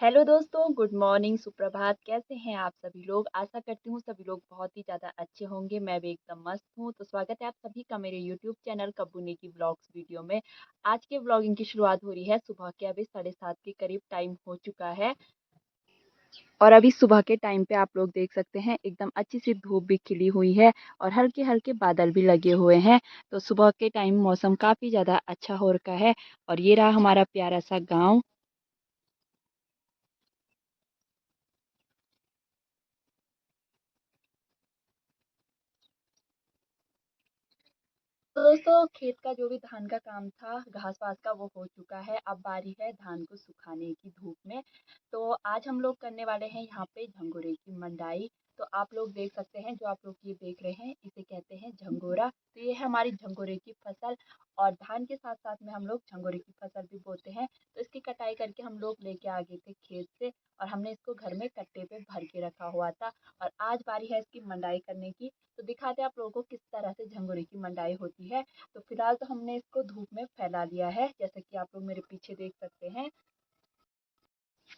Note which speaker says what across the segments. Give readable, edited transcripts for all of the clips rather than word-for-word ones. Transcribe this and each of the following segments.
Speaker 1: Hello दोस्तों, good morning, सुप्रभात। कैसे हैं आप सभी लोग? आशा करती हूँ सभी लोग बहुत ही ज़्यादा अच्छे होंगे। मैं भी एकदम मस्त हूँ। तो स्वागत है आप सभी का मेरे यूट्यूब चैनल कब्बू नेकी व्लॉग्स वीडियो में। आज के व्लॉगिंग की शुरुआत हो रही है सुबह के, अभी 7:30 के करीब टाइम हो चुका है। और अभी सुबह के टाइम पे आप लोग देख सकते हैं एकदम अच्छी सी धूप भी खिली हुई है और हल्के हल्के बादल भी लगे हुए हैं। तो सुबह के टाइम मौसम काफ़ी ज़्यादा अच्छा हो रखा है। और ये रहा हमारा प्यारा सा गाँव। तो दोस्तों, खेत का जो भी धान का काम था, घास-वास का, वो हो चुका है। अब बारी है धान को सुखाने की धूप में। तो आज हम लोग करने वाले हैं यहाँ पे झंगोरे की मंडाई। तो आप लोग देख सकते हैं, जो आप लोग ये देख रहे हैं, इसे कहते हैं झंगोरा। तो ये है हमारी झंगोरे की फसल। और धान के साथ-साथ में हम लोग झंगोरे की फसल भी बोते हैं। तो इसकी कटाई करके हम लोग लेके आ गए थे खेत से और हमने इसको घर में कट्टे पे भर के रखा हुआ था। और आज बारी है इसकी मंडाई करने की। तो दिखाते हैं आप लोगों को किस तरह से झंगोरे की मंडाई होती है। तो फिलहाल तो हमने इसको धूप में फैला लिया है, जैसा कि आप लोग मेरे पीछे देख सकते हैं।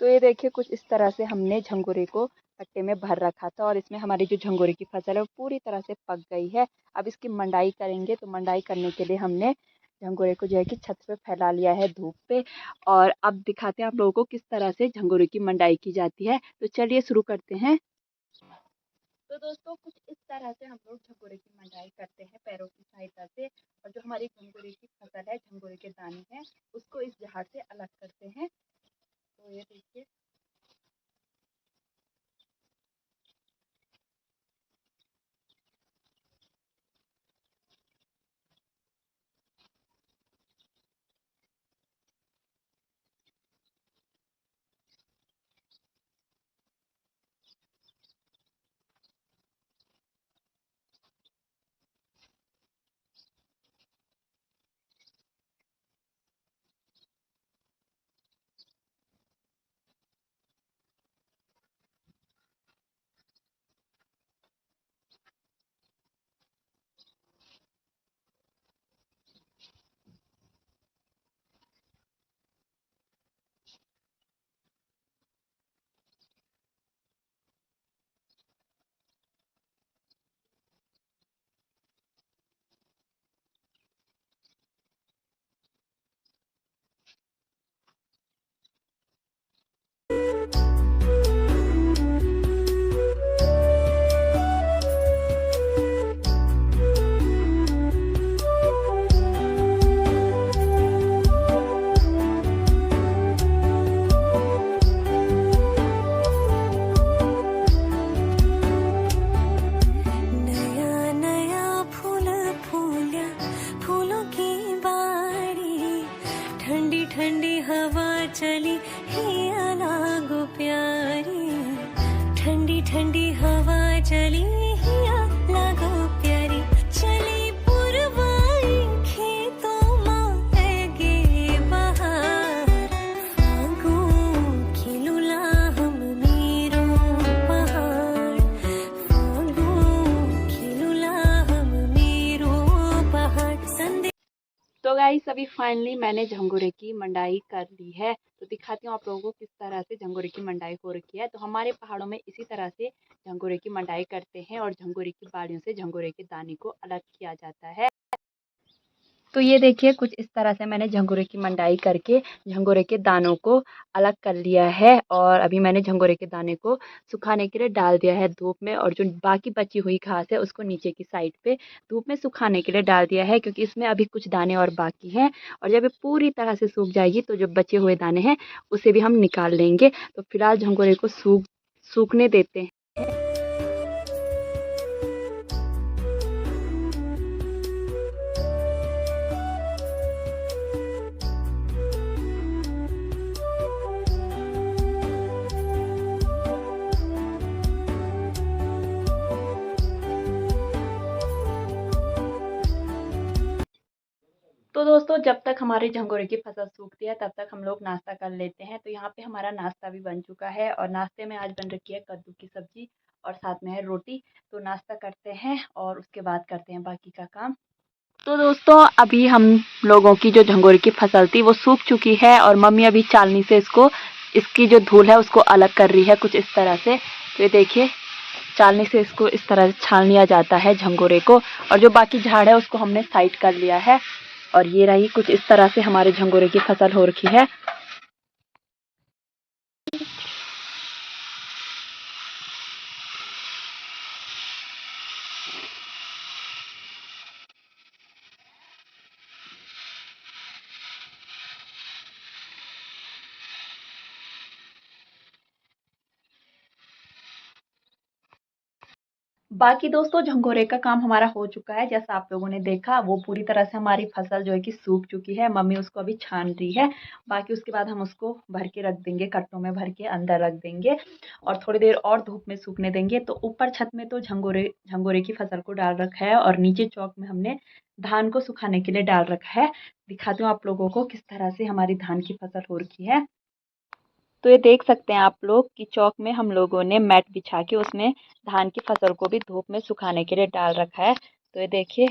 Speaker 1: तो ये देखिए, कुछ इस तरह से हमने झंगोरे को कट्टे में भर रखा था और इसमें हमारी जो झंगोरे की फसल है वो पूरी तरह से पक गई है। अब इसकी मंडाई करेंगे। तो मंडाई करने के लिए हमने झंगोरे को जो है कि छत पे फैला लिया है धूप पे। और अब दिखाते हैं आप लोगों को किस तरह से झंगोरे की मंडाई की जाती है। तो चलिए शुरू करते हैं। तो दोस्तों, कुछ इस तरह से हम लोग झंगोरे की मंडाई करते हैं पैरों की सहायता से। और जो हमारी झंगोरे की फसल है, झंगोरे के दाने हैं, उसको इस झाड़ से अलग करते हैं। तो ये देखिए।
Speaker 2: ठंडी हवा चली हिया लागो प्यारी, ठंडी ठंडी हवा चली हिया लागो प्यारी, चली पुरवाई खेतों में ऐगे बहार, फागु खिलुला हम मीरो पहाड़, फागु खिलुला हम मीरो पहाड़ संदे।
Speaker 1: तो गाइस, अभी फाइनली मैंने झंगोरे की मंडाई कर ली है। तो दिखाती हूँ आप लोगों को किस तरह से झंगोरे की मंडाई हो रखी है। तो हमारे पहाड़ों में इसी तरह से झंगोरे की मंडाई करते हैं और झंगोरे की बालियों से झंगोरे के दाने को अलग किया जाता है। तो ये देखिए, कुछ इस तरह से मैंने झंगोरे की मंडाई करके झंगोरे के दानों को अलग कर लिया है। और अभी मैंने झंगोरे के दाने को सुखाने के लिए डाल दिया है धूप में। और जो बाकी बची हुई घास है उसको नीचे की साइड पे धूप में सुखाने के लिए डाल दिया है, क्योंकि इसमें अभी कुछ दाने और बाकी हैं। और जब ये पूरी तरह से सूख जाएगी तो जो बचे हुए दाने हैं उसे भी हम निकाल लेंगे। तो फिलहाल झंगोरे को सूखने देते हैं। तो दोस्तों, जब तक हमारी झंगोरे की फसल सूखती है तब तक हम लोग नाश्ता कर लेते हैं। तो यहाँ पे हमारा नाश्ता भी बन चुका है और नाश्ते में आज बन रखी है कद्दू की सब्जी और साथ में है रोटी। तो नाश्ता करते हैं और उसके बाद करते हैं बाकी का काम। तो दोस्तों, अभी हम लोगों की जो झंगोरे की फसल थी वो सूख चुकी है और मम्मी अभी चालनी से इसको इसकी जो धूल है उसको अलग कर रही है कुछ इस तरह से। तो ये देखिए, चालनी से इसको इस तरह से छान लिया जाता है झंगोरे को, और जो बाकी झाड़ है उसको हमने साइड कर लिया है। और ये रही कुछ इस तरह से हमारे झंगोरे की फसल हो रखी है। बाकी दोस्तों झंगोरे का काम हमारा हो चुका है। जैसा आप लोगों ने देखा, वो पूरी तरह से हमारी फसल जो है कि सूख चुकी है। मम्मी उसको अभी छान रही है। बाकी उसके बाद हम उसको भर के रख देंगे, कट्टों में भर के अंदर रख देंगे और थोड़ी देर और धूप में सूखने देंगे। तो ऊपर छत में तो झंगोरे की फसल को डाल रखा है और नीचे चौक में हमने धान को सुखाने के लिए डाल रखा है। दिखाती हूँ आप लोगों को किस तरह से हमारी धान की फसल हो रखी है। तो ये देख सकते हैं आप लोग कि चौक में हम लोगों ने मैट बिछा के उसमें धान की फसल को भी धूप में सुखाने के लिए डाल रखा है। तो ये देखिए,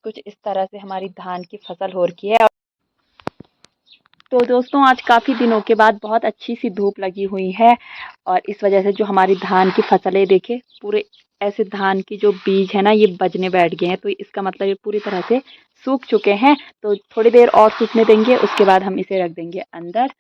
Speaker 1: कुछ इस तरह से हमारी धान की फसल हो रखी है। तो दोस्तों आज काफ़ी दिनों के बाद बहुत अच्छी सी धूप लगी हुई है और इस वजह से जो हमारी धान की फसल है, देखे पूरे ऐसे धान की जो बीज है ना ये बजने बैठ गए हैं। तो इसका मतलब ये पूरी तरह से सूख चुके हैं। तो थोड़ी देर और सूखने देंगे, उसके बाद हम इसे रख देंगे अंदर